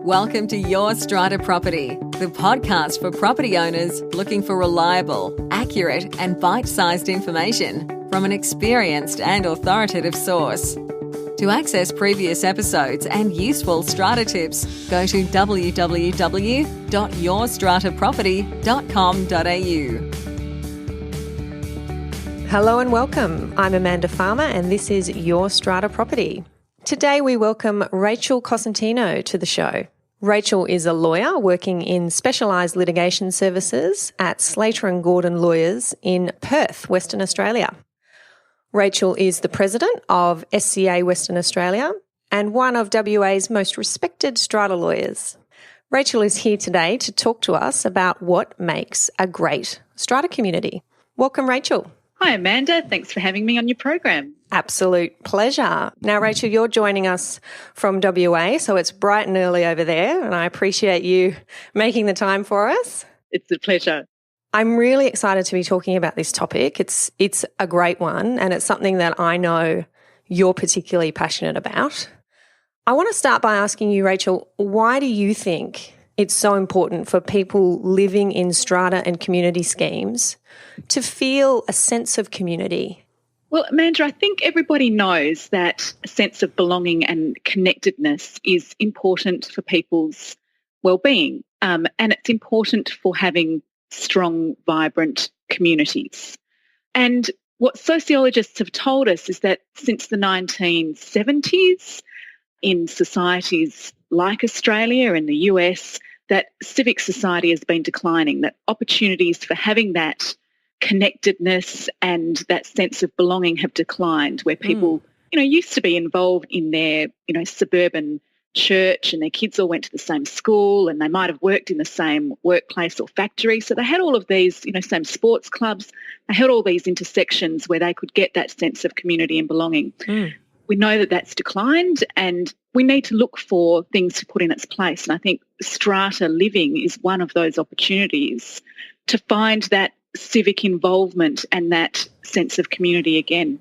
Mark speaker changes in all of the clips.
Speaker 1: Welcome to Your Strata Property, the podcast for property owners looking for reliable, accurate, and bite-sized information from an experienced and authoritative source. To access previous episodes and useful strata tips, go to www.yourstrataproperty.com.au.
Speaker 2: Hello and welcome. I'm Amanda Farmer and this is Your Strata Property. Today we welcome Rachel Cosentino to the show. Rachel is a lawyer working in specialised litigation services at Slater and Gordon Lawyers in Perth, Western Australia. Rachel is the president of SCA Western Australia and one of WA's most respected strata lawyers. Rachel is here today to talk to us about what makes a great strata community. Welcome, Rachel.
Speaker 3: Hi, Amanda. Thanks for having me on your program.
Speaker 2: Absolute pleasure. Now, Rachel, you're joining us from WA, so it's bright and early over there, and I appreciate you making the time for us.
Speaker 3: It's a pleasure.
Speaker 2: I'm really excited to be talking about this topic. It's a great one, and it's something that I know you're particularly passionate about. I want to start by asking you, Rachel, why do you think it's so important for people living in strata and community schemes to feel a sense of community?
Speaker 3: Well, Amanda, I think everybody knows that a sense of belonging and connectedness is important for people's well-being, and it's important for having strong, vibrant communities. And what sociologists have told us is that since the 1970s, in societies like Australia and the US, that civic society has been declining, that opportunities for having that connectedness and that sense of belonging have declined, where people, used to be involved in their, suburban church and their kids all went to the same school and they might have worked in the same workplace or factory. So they had all of these, same sports clubs. They had all these intersections where they could get that sense of community and belonging. We know that that's declined and we need to look for things to put in its place. And I think strata living is one of those opportunities to find that civic involvement and that sense of community again.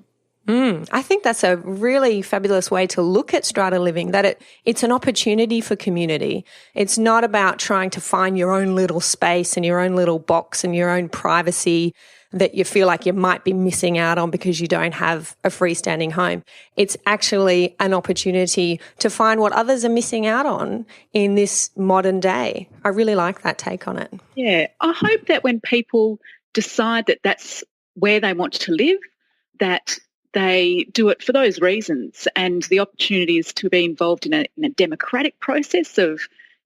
Speaker 2: I think that's a really fabulous way to look at strata living, that it's an opportunity for community. It's not about trying to find your own little space and your own little box and your own privacy that you feel like you might be missing out on because you don't have a freestanding home. It's actually an opportunity to find what others are missing out on in this modern day. I really like that take on it.
Speaker 3: Yeah, I hope that when people decide that that's where they want to live, that they do it for those reasons, and the opportunity is to be involved in a democratic process of,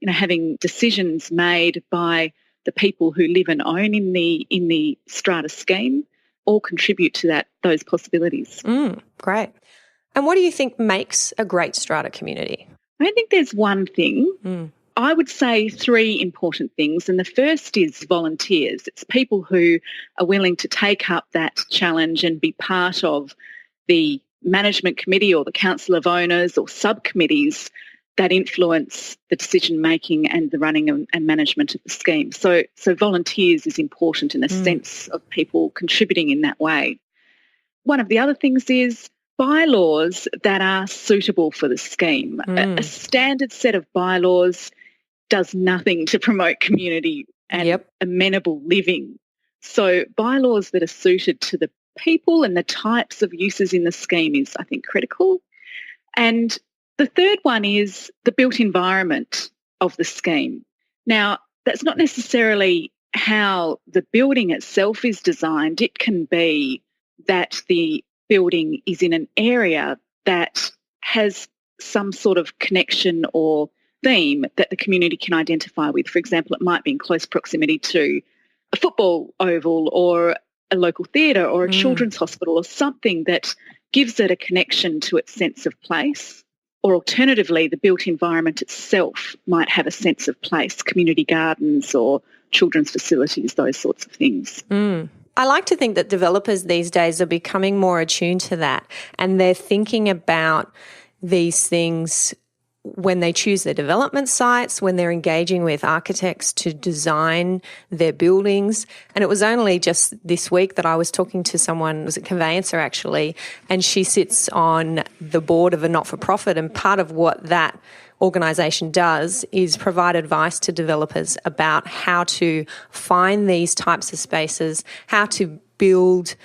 Speaker 3: having decisions made by the people who live and own in the strata scheme all contribute to those possibilities.
Speaker 2: Great. And what do you think makes a great strata community?
Speaker 3: I don't think there's one thing. I would say three important things, and the first is volunteers. It's people who are willing to take up that challenge and be part of the management committee or the council of owners or subcommittees that influence the decision-making and the running and management of the scheme. So volunteers is important in the sense of people contributing in that way. One of the other things is bylaws that are suitable for the scheme. A standard set of bylaws does nothing to promote community and amenable living. So bylaws that are suited to the people and the types of uses in the scheme is, I think, critical. And the third one is the built environment of the scheme. Now, that's not necessarily how the building itself is designed. It can be that the building is in an area that has some sort of connection or theme that the community can identify with. For example, it might be in close proximity to a football oval or a local theatre or a children's hospital or something that gives it a connection to its sense of place. Or alternatively, the built environment itself might have a sense of place, community gardens or children's facilities, those sorts of things.
Speaker 2: I like to think that developers these days are becoming more attuned to that, and they're thinking about these things when they choose their development sites, when they're engaging with architects to design their buildings. And it was only just this week that I was talking to someone, it was a conveyancer actually, and she sits on the board of a not-for-profit, and part of what that organisation does is provide advice to developers about how to find these types of spaces, how to build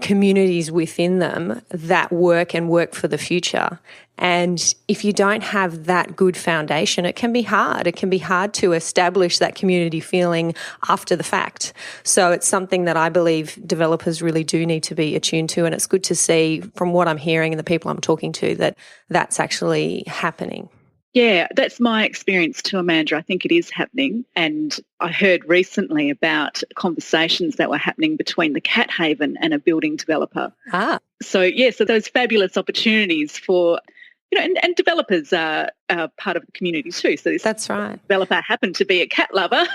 Speaker 2: communities within them that work and work for the future. And if you don't have that good foundation, it can be hard. It can be hard to establish that community feeling after the fact. So it's something that I believe developers really do need to be attuned to. And it's good to see from what I'm hearing and the people I'm talking to that that's actually happening.
Speaker 3: Yeah, that's my experience too, Amanda. I think it is happening. And I heard recently about conversations that were happening between the Cat Haven and a building developer. So those fabulous opportunities for, and developers are part of the community too. So
Speaker 2: that's right.
Speaker 3: Developer happened to be a cat lover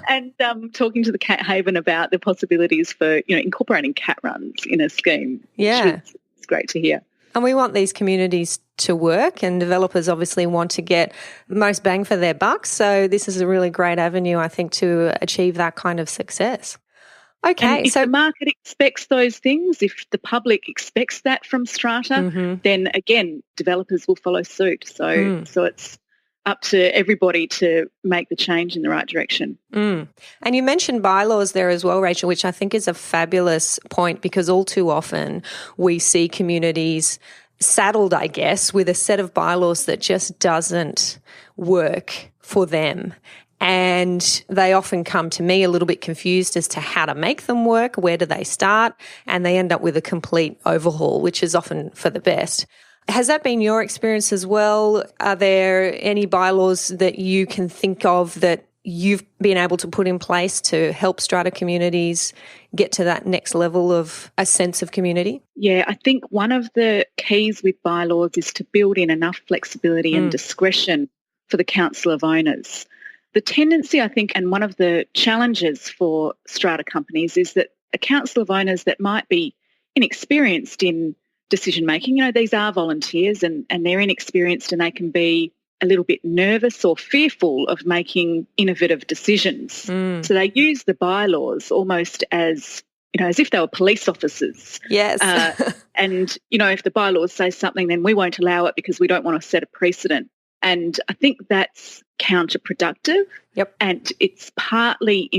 Speaker 3: and talking to the Cat Haven about the possibilities for, incorporating cat runs in a scheme.
Speaker 2: Yeah.
Speaker 3: It's great to hear.
Speaker 2: And we want these communities to work, and developers obviously want to get the most bang for their buck. So this is a really great avenue, I think, to achieve that kind of success. Okay.
Speaker 3: And if the market expects those things, if the public expects that from strata, then again, developers will follow suit. So it's up to everybody to make the change in the right direction.
Speaker 2: And you mentioned bylaws there as well, Rachel, which I think is a fabulous point, because all too often we see communities saddled, I guess, with a set of bylaws that just doesn't work for them. And they often come to me a little bit confused as to how to make them work, where do they start, and they end up with a complete overhaul, which is often for the best. Has that been your experience as well? Are there any bylaws that you can think of that you've been able to put in place to help strata communities get to that next level of a sense of community?
Speaker 3: Yeah, I think one of the keys with bylaws is to build in enough flexibility and discretion for the council of owners. The tendency, I think, and one of the challenges for strata companies is that a council of owners that might be inexperienced in decision making, these are volunteers and they're inexperienced, and they can be a little bit nervous or fearful of making innovative decisions. So they use the bylaws almost as, as if they were police officers.
Speaker 2: Yes.
Speaker 3: And, if the bylaws say something, then we won't allow it because we don't want to set a precedent. And I think that's counterproductive.
Speaker 2: Yep.
Speaker 3: And it's partly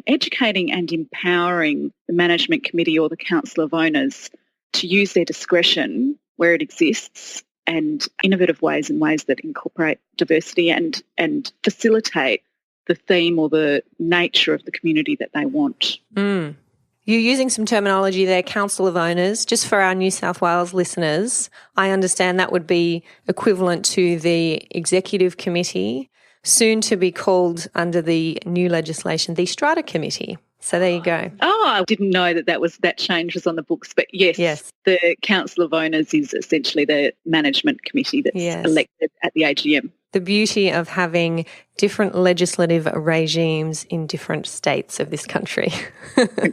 Speaker 3: educating and empowering the management committee or the council of owners to use their discretion where it exists and innovative ways and ways that incorporate diversity and facilitate the theme or the nature of the community that they want.
Speaker 2: You're using some terminology there, council of owners. Just for our New South Wales listeners, I understand that would be equivalent to the executive committee, soon to be called under the new legislation, the Strata Committee. So there you go.
Speaker 3: Oh, I didn't know that change was on the books. But yes, the Council of Owners is essentially the management committee that's elected at the AGM.
Speaker 2: The beauty of having different legislative regimes in different states of this country.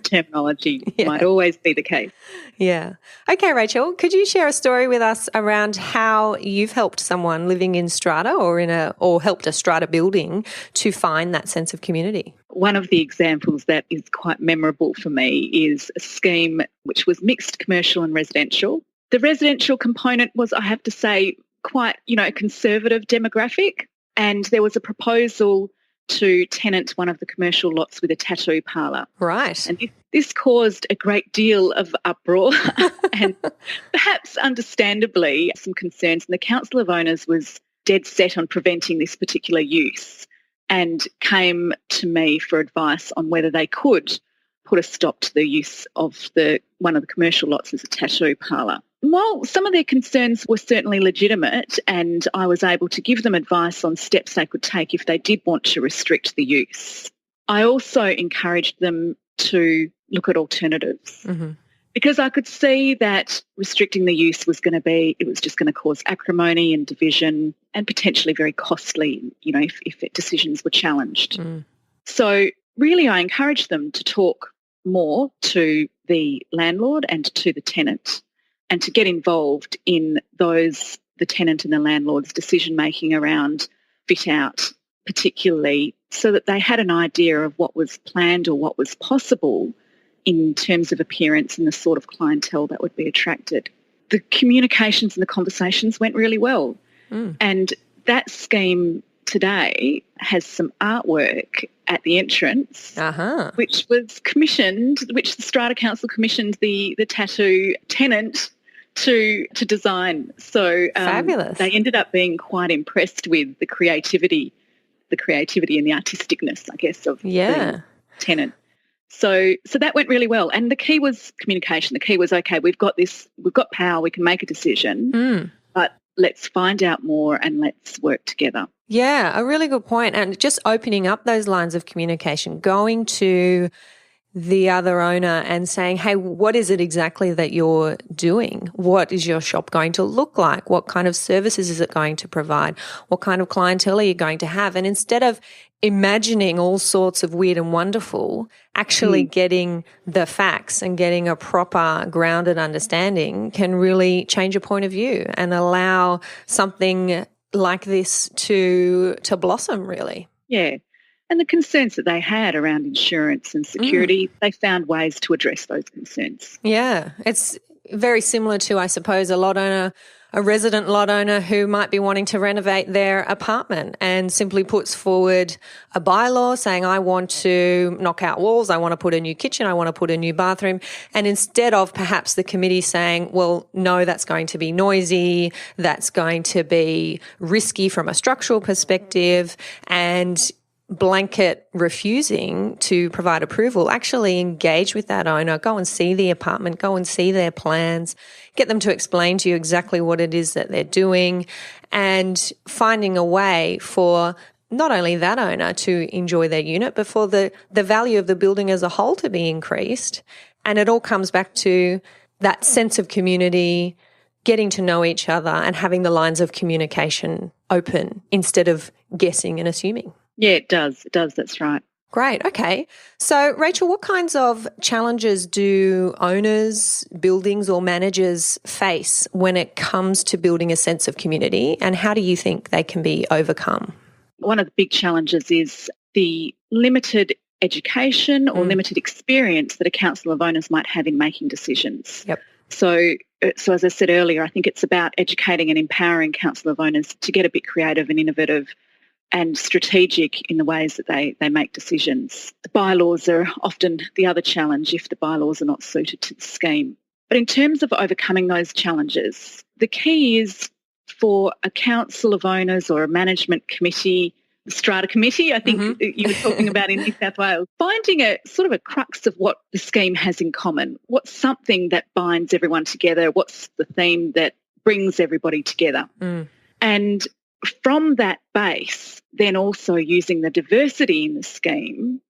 Speaker 3: Terminology might always be the case.
Speaker 2: Yeah. Okay, Rachel, could you share a story with us around how you've helped someone living in strata or helped a strata building to find that sense of community?
Speaker 3: One of the examples that is quite memorable for me is a scheme which was mixed commercial and residential. The residential component was, I have to say, quite, a conservative demographic, and there was a proposal to tenant one of the commercial lots with a tattoo parlour.
Speaker 2: Right.
Speaker 3: And this caused a great deal of uproar and perhaps understandably some concerns. And the Council of Owners was dead set on preventing this particular use and came to me for advice on whether they could put a stop to the use of one of the commercial lots as a tattoo parlour. While some of their concerns were certainly legitimate, and I was able to give them advice on steps they could take if they did want to restrict the use, I also encouraged them to look at alternatives because I could see that restricting the use was just going to cause acrimony and division and potentially very costly, if decisions were challenged. So really I encouraged them to talk more to the landlord and to the tenant, and to get involved in the tenant and the landlord's decision-making around fit-out, particularly so that they had an idea of what was planned or what was possible in terms of appearance and the sort of clientele that would be attracted. The communications and the conversations went really well. And that scheme today has some artwork at the entrance, which was commissioned, which the Strata Council commissioned the tattoo tenant to design. So
Speaker 2: fabulous.
Speaker 3: They ended up being quite impressed with the creativity and the artisticness, I guess, of the tenant. So that went really well. And the key was communication. The key was, okay, we've got power, we can make a decision, but let's find out more and let's work together.
Speaker 2: Yeah, a really good point. And just opening up those lines of communication, going to the other owner and saying, hey, what is it exactly that you're doing? What is your shop going to look like? What kind of services is it going to provide? What kind of clientele are you going to have? And instead of imagining all sorts of weird and wonderful, actually getting the facts and getting a proper grounded understanding can really change your point of view and allow something like this to blossom, really.
Speaker 3: Yeah. And the concerns that they had around insurance and security, they found ways to address those concerns.
Speaker 2: Yeah. It's very similar to, I suppose, a resident lot owner who might be wanting to renovate their apartment and simply puts forward a bylaw saying, I want to knock out walls, I want to put a new kitchen, I want to put a new bathroom. And instead of perhaps the committee saying, well, no, that's going to be noisy, that's going to be risky from a structural perspective, and blanket refusing to provide approval, actually engage with that owner, go and see the apartment, go and see their plans, get them to explain to you exactly what it is that they're doing, and finding a way for not only that owner to enjoy their unit, but for the value of the building as a whole to be increased. And it all comes back to that sense of community, getting to know each other and having the lines of communication open instead of guessing and assuming.
Speaker 3: Yeah, it does. It does. That's right.
Speaker 2: Great. Okay. So, Rachel, what kinds of challenges do owners, buildings or managers face when it comes to building a sense of community, and how do you think they can be overcome?
Speaker 3: One of the big challenges is the limited education or limited experience that a council of owners might have in making decisions.
Speaker 2: Yep.
Speaker 3: So as I said earlier, I think it's about educating and empowering council of owners to get a bit creative and innovative and strategic in the ways that they make decisions. The bylaws are often the other challenge if the bylaws are not suited to the scheme. But in terms of overcoming those challenges, the key is for a council of owners or a management committee, the Strata Committee, I think you were talking about in New South Wales, finding a sort of a crux of what the scheme has in common. What's something that binds everyone together? What's the theme that brings everybody together? And from that base, then also using the diversity in the scheme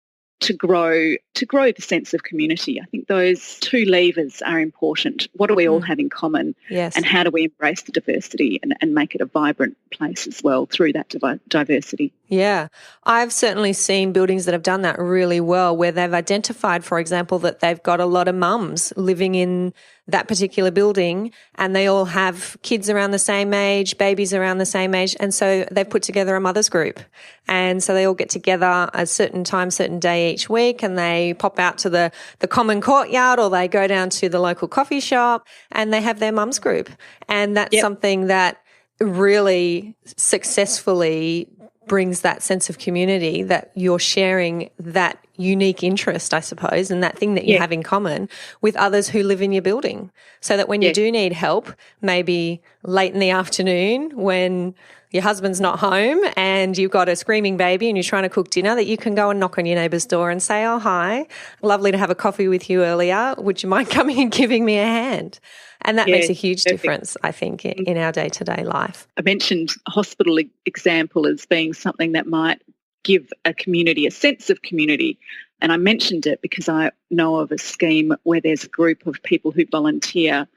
Speaker 3: to grow the sense of community. I think those two levers are important. What do we all have in common?
Speaker 2: Yes.
Speaker 3: And how do we embrace the diversity and make it a vibrant place as well through that diversity?
Speaker 2: Yeah. I've certainly seen buildings that have done that really well, where they've identified, for example, that they've got a lot of mums living in that particular building and they all have kids around the same age, babies around the same age. And so they've put together a mothers group. And so they all get together a certain time, certain day each week, and they pop out to the common courtyard or they go down to the local coffee shop and they have their mums group. And that's something that really successfully brings that sense of community, that you're sharing that unique interest, I suppose, and that thing that you have in common with others who live in your building, so that when you do need help, maybe late in the afternoon when your husband's not home and you've got a screaming baby and you're trying to cook dinner, that you can go and knock on your neighbour's door and say, oh, hi, lovely to have a coffee with you earlier. Would you mind coming and giving me a hand? And that makes a huge difference, I think, in our day-to-day life.
Speaker 3: I mentioned a hospital example as being something that might give a community a sense of community. And I mentioned it because I know of a scheme where there's a group of people who volunteer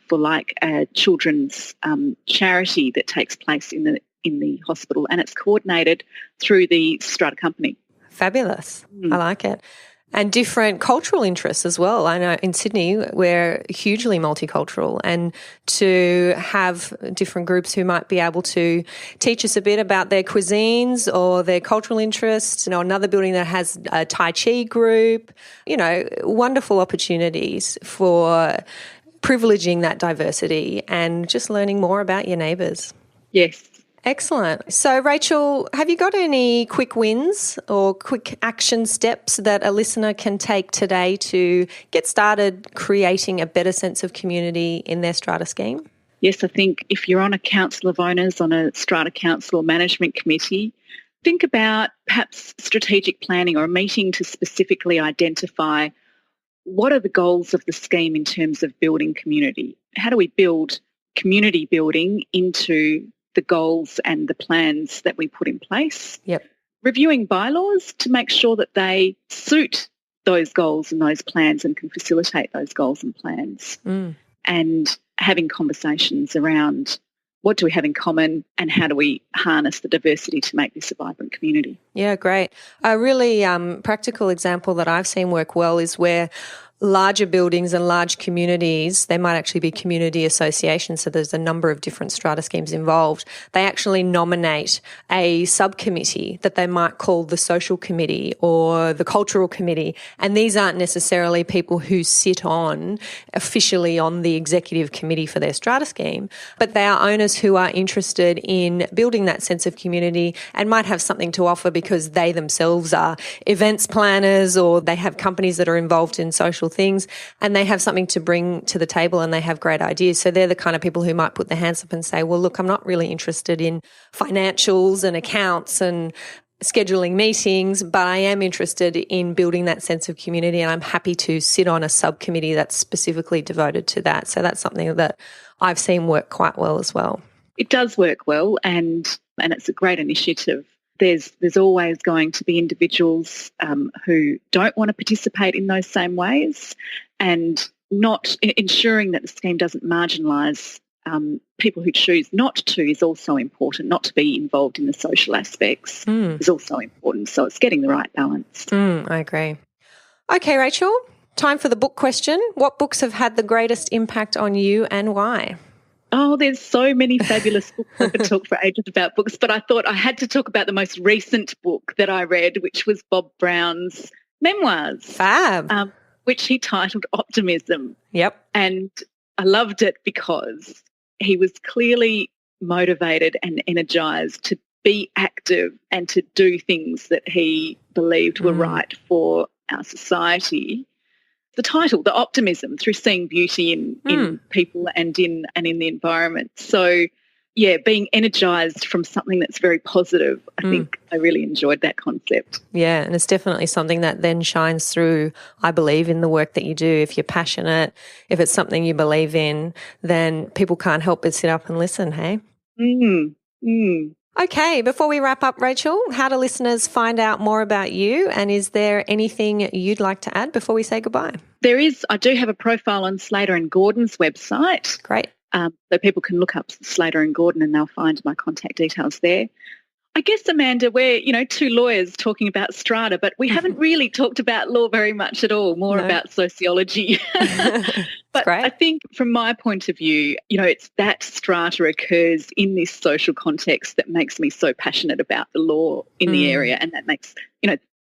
Speaker 3: for like a children's charity that takes place in the hospital, and it's coordinated through the Strata company.
Speaker 2: Fabulous. I like it. And different cultural interests as well. I know in Sydney we're hugely multicultural, and to have different groups who might be able to teach us a bit about their cuisines or their cultural interests. You know, another building that has a Tai Chi group, you know, wonderful opportunities for privileging that diversity and just learning more about your neighbours.
Speaker 3: Yes.
Speaker 2: Excellent. So, Rachel, have you got any quick wins or quick action steps that a listener can take today to get started creating a better sense of community in their strata scheme?
Speaker 3: Yes, I think if you're on a council of owners, on a strata council or management committee, think about perhaps strategic planning or a meeting to specifically identify what are the goals of the scheme in terms of building community. How do we build community building into the goals and the plans that we put in place?
Speaker 2: Yep.
Speaker 3: Reviewing bylaws to make sure that they suit those goals and those plans and can facilitate those goals and plans. And having conversations around what do we have in common and how do we harness the diversity to make this a vibrant community.
Speaker 2: Yeah, great. A really practical example that I've seen work well is where larger buildings and large communities, they might actually be community associations, so there's a number of different strata schemes involved. They actually nominate a subcommittee that they might call the social committee or the cultural committee, and these aren't necessarily people who sit on officially on the executive committee for their strata scheme, but they are owners who are interested in building that sense of community and might have something to offer because they themselves are events planners or they have companies that are involved in social things and they have something to bring to the table and they have great ideas. So they're the kind of people who might put their hands up and say, well, look, I'm not really interested in financials and accounts and scheduling meetings, but I am interested in building that sense of community and I'm happy to sit on a subcommittee that's specifically devoted to that. So that's something that I've seen work quite well as well.
Speaker 3: It does work well and it's a great initiative. There's always going to be individuals who don't want to participate in those same ways, and not ensuring that the scheme doesn't marginalise people who choose not to is also important. Not to be involved in the social aspects is also important. So it's getting the right balance.
Speaker 2: I agree. Okay, Rachel, time for the book question. What books have had the greatest impact on you and why?
Speaker 3: Oh, there's so many fabulous books. I could talk for ages about books, but I thought I had to talk about the most recent book that I read, which was Bob Brown's memoirs.
Speaker 2: Fab.
Speaker 3: Which he titled Optimism.
Speaker 2: Yep.
Speaker 3: And I loved it because he was clearly motivated and energised to be active and to do things that he believed were right for our society. The title, The Optimism, through seeing beauty in people and in the environment. So, yeah, being energised from something that's very positive, I think I really enjoyed that concept.
Speaker 2: Yeah, and it's definitely something that then shines through, I believe, in the work that you do. If you're passionate, if it's something you believe in, then people can't help but sit up and listen, hey? Okay, before we wrap up, Rachel, how do listeners find out more about you, and is there anything you'd like to add before we say goodbye?
Speaker 3: There is. I do have a profile on Slater and Gordon's website.
Speaker 2: Great.
Speaker 3: So people can look up Slater and Gordon and they'll find my contact details there. I guess, Amanda, we're, two lawyers talking about strata, but we haven't really talked about law very much at all, more about sociology. But
Speaker 2: great.
Speaker 3: I think from my point of view, it's that strata occurs in this social context that makes me so passionate about the law in the area, and that makes,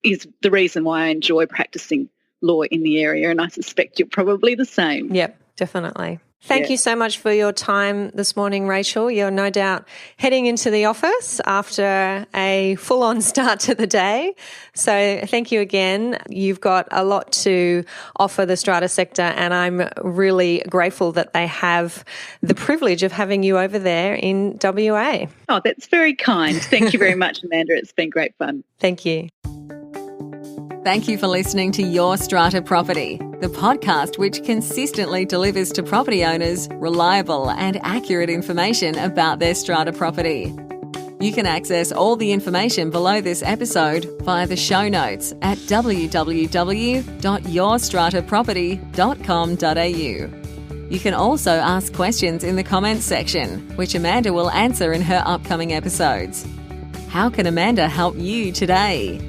Speaker 3: is the reason why I enjoy practicing law in the area, and I suspect you're probably the same.
Speaker 2: Yep, definitely. Thank you so much for your time this morning, Rachel. You're no doubt heading into the office after a full-on start to the day. So thank you again. You've got a lot to offer the strata sector, and I'm really grateful that they have the privilege of having you over there in WA.
Speaker 3: Oh, that's very kind. Thank you very much, Amanda. It's been great fun.
Speaker 2: Thank you.
Speaker 1: Thank you for listening to Your Strata Property, the podcast which consistently delivers to property owners reliable and accurate information about their strata property. You can access all the information below this episode via the show notes at www.yourstrataproperty.com.au. You can also ask questions in the comments section, which Amanda will answer in her upcoming episodes. How can Amanda help you today?